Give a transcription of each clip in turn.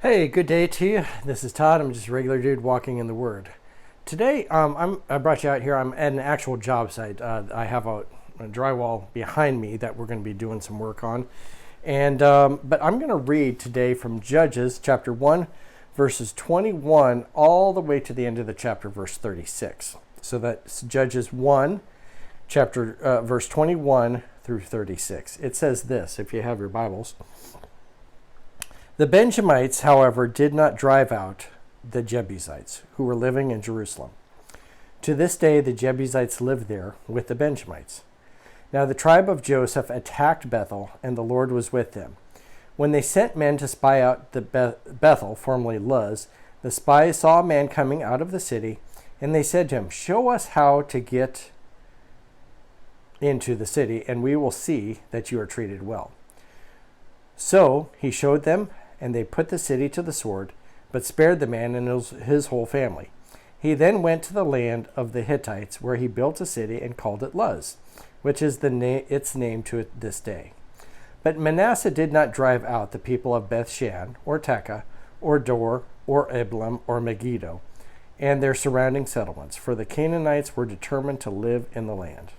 Hey, good day to you. This is Todd. I'm just a regular dude walking in the Word. Today, I brought you out here. I'm at an actual job site. I have a drywall behind me that we're going to be doing some work on, but I'm going to read today from Judges chapter 1, verses 21 all the way to the end of the chapter, verse 36. So that's Judges 1, verse 21 through 36. It says this, if you have your Bibles. The Benjamites, however, did not drive out the Jebusites who were living in Jerusalem. To this day, the Jebusites lived there with the Benjamites. Now the tribe of Joseph attacked Bethel, and the Lord was with them. When they sent men to spy out the Bethel, formerly Luz, the spies saw a man coming out of the city, and they said to him, "Show us how to get into the city, and we will see that you are treated well." So he showed them, and they put the city to the sword, but spared the man and his whole family. He then went to the land of the Hittites, where he built a city and called it Luz, which is its name to this day. But Manasseh did not drive out the people of Bethshan, or Tekah, or Dor, or Iblam, or Megiddo, and their surrounding settlements, for the Canaanites were determined to live in the land.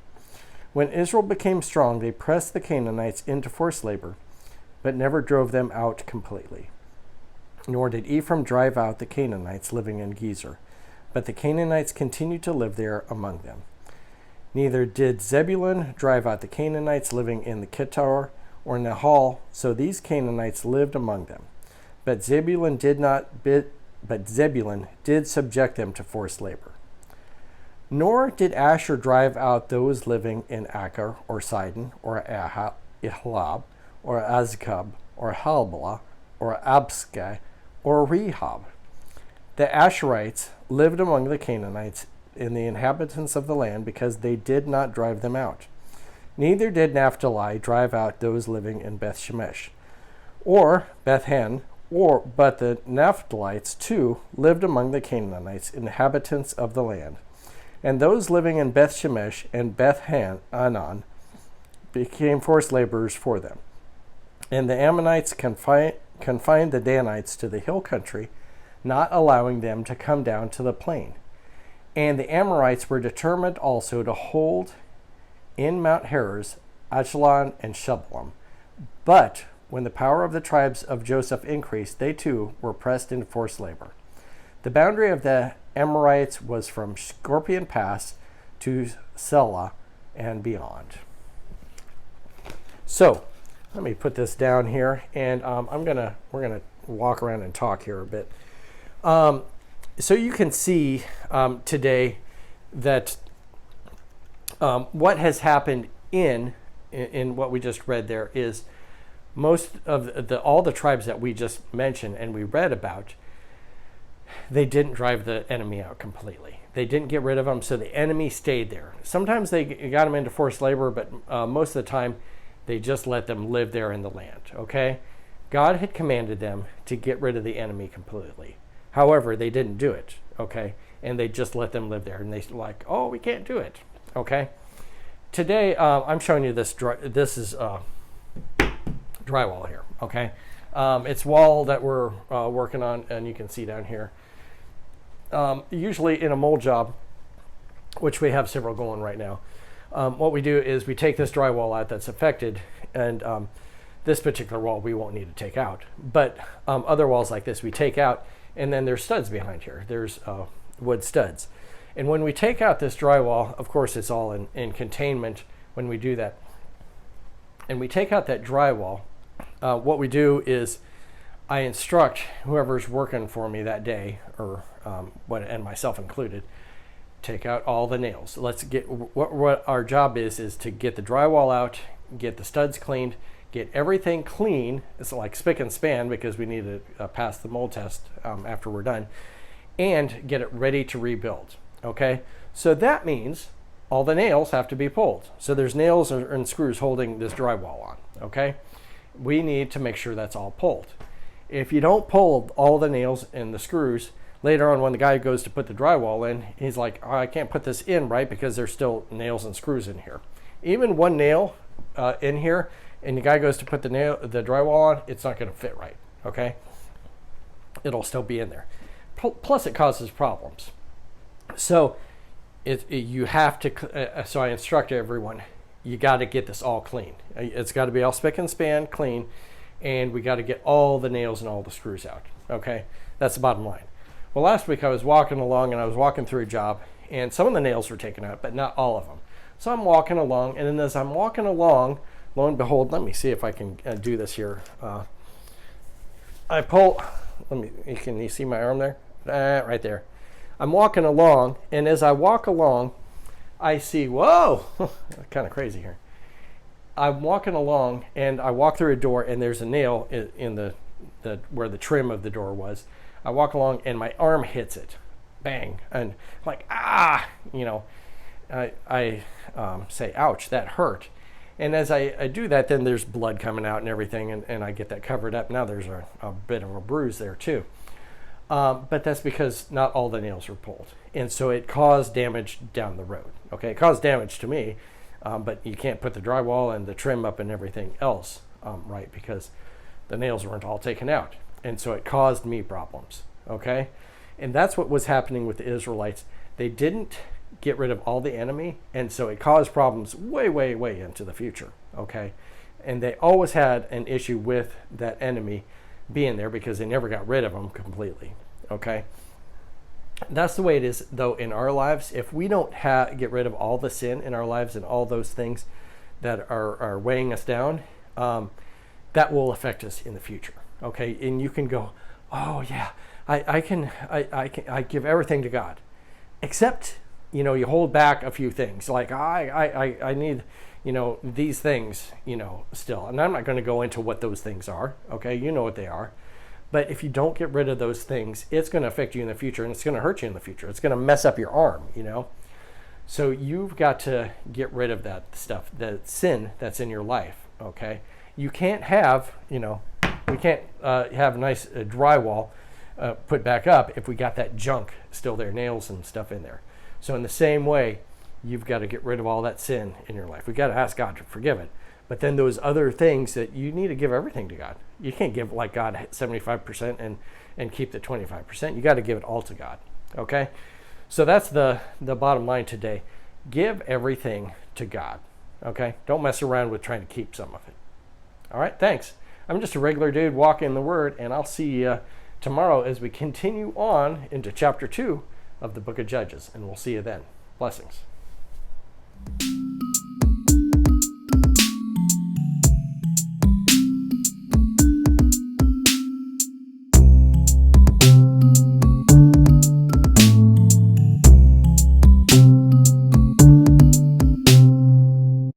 When Israel became strong, they pressed the Canaanites into forced labor, but never drove them out completely. Nor did Ephraim drive out the Canaanites living in Gezer, but the Canaanites continued to live there among them. Neither did Zebulun drive out the Canaanites living in the Kittor or Nahal, so these Canaanites lived among them. But Zebulun did subject them to forced labor. Nor did Asher drive out those living in Achor or Sidon or Ihlab, or Azkab, or Halbala, or Abskai, or Rehob. The Asherites lived among the Canaanites in the inhabitants of the land because they did not drive them out. Neither did Naphtali drive out those living in Beth Shemesh, or Beth-hen, but the Naphtalites too lived among the Canaanites, inhabitants of the land. And those living in Beth Shemesh and Beth-Anan became forced laborers for them. And the Ammonites confined the Danites to the hill country, not allowing them to come down to the plain. And the Amorites were determined also to hold in Mount Heres, Ajalon, and Sheblam. But when the power of the tribes of Joseph increased, they too were pressed into forced labor. The boundary of the Amorites was from Scorpion Pass to Selah and beyond. So, let me put this down here, and we're gonna walk around and talk here a bit. So you can see today that what has happened in what we just read there is most of all the tribes that we just mentioned and we read about, they didn't drive the enemy out completely. They didn't get rid of them, so the enemy stayed there. Sometimes they got them into forced labor, but most of the time, they just let them live there in the land, okay? God had commanded them to get rid of the enemy completely. However, they didn't do it, okay? And they just let them live there. And they're like, oh, we can't do it, okay? Today, I'm showing you this. This is drywall here, okay? It's wall that we're working on, and you can see down here. Usually in a mold job, which we have several going right now, what we do is we take this drywall out that's affected, and this particular wall we won't need to take out. But other walls like this we take out, and then there's studs behind here. There's wood studs. And when we take out this drywall, of course it's all in containment when we do that. And we take out that drywall, what we do is I instruct whoever's working for me that day, or and myself included, take out all the nails. Let's get what our job is to get the drywall out, get the studs cleaned, get everything clean. It's like spick and span because we need to pass the mold test after we're done, and get it ready to rebuild. Okay, so that means all the nails have to be pulled. So there's nails and screws holding this drywall on. Okay, we need to make sure that's all pulled. If you don't pull all the nails and the screws, later on when the guy goes to put the drywall in, he's like, oh, I can't put this in right because there's still nails and screws in here. Even one nail in here, and the guy goes to put the drywall on, it's not going to fit right, okay? it'll still be in there. Plus, it causes problems. So you have to, so I instruct everyone, you got to get this all clean. It's got to be all spick and span clean, and we got to get all the nails and all the screws out. Okay, that's the bottom line. Well, last week I was walking along and I was walking through a job, and some of the nails were taken out, but not all of them. So I'm walking along, and then as I'm walking along, lo and behold, let me see if I can do this here. I pull, can you see my arm there? Right there. I'm walking along, and as I walk along, I see, whoa, kind of crazy here. I'm walking along, and I walk through a door, and there's a nail in the where the trim of the door was. I walk along, and my arm hits it, bang, and I'm like, I say, ouch, that hurt. And as I do that, then there's blood coming out and everything, and I get that covered up. Now there's a bit of a bruise there too. But that's because not all the nails were pulled. And so it caused damage down the road. Okay, it caused damage to me, but you can't put the drywall and the trim up and everything else right, because the nails weren't all taken out. And so it caused me problems. Okay, and that's what was happening with the Israelites. They didn't get rid of all the enemy, and so it caused problems way, way, way into the future. Okay, and they always had an issue with that enemy being there because they never got rid of them completely. Okay, that's the way it is though in our lives. If we don't get rid of all the sin in our lives and all those things that are weighing us down, that will affect us in the future. Okay, and you can go, oh yeah, I give everything to God, except you hold back a few things, like I need these things still, and I'm not going to go into what those things are. Okay, you know what they are. But if you don't get rid of those things, it's going to affect you in the future, and it's going to hurt you in the future. It's going to mess up your arm, So you've got to get rid of that stuff, that sin that's in your life, okay? You can't have, we can't have nice drywall put back up if we got that junk still there, nails and stuff in there. So in the same way, you've got to get rid of all that sin in your life. We've got to ask God to forgive it. But then those other things that you need to give everything to God. You can't give like God 75% and keep the 25%. You got to give it all to God. Okay? So that's the bottom line today. Give everything to God. Okay? Don't mess around with trying to keep some of it. All right? Thanks. I'm just a regular dude walking in the Word, and I'll see you tomorrow as we continue on into chapter 2 of the book of Judges, and we'll see you then. Blessings.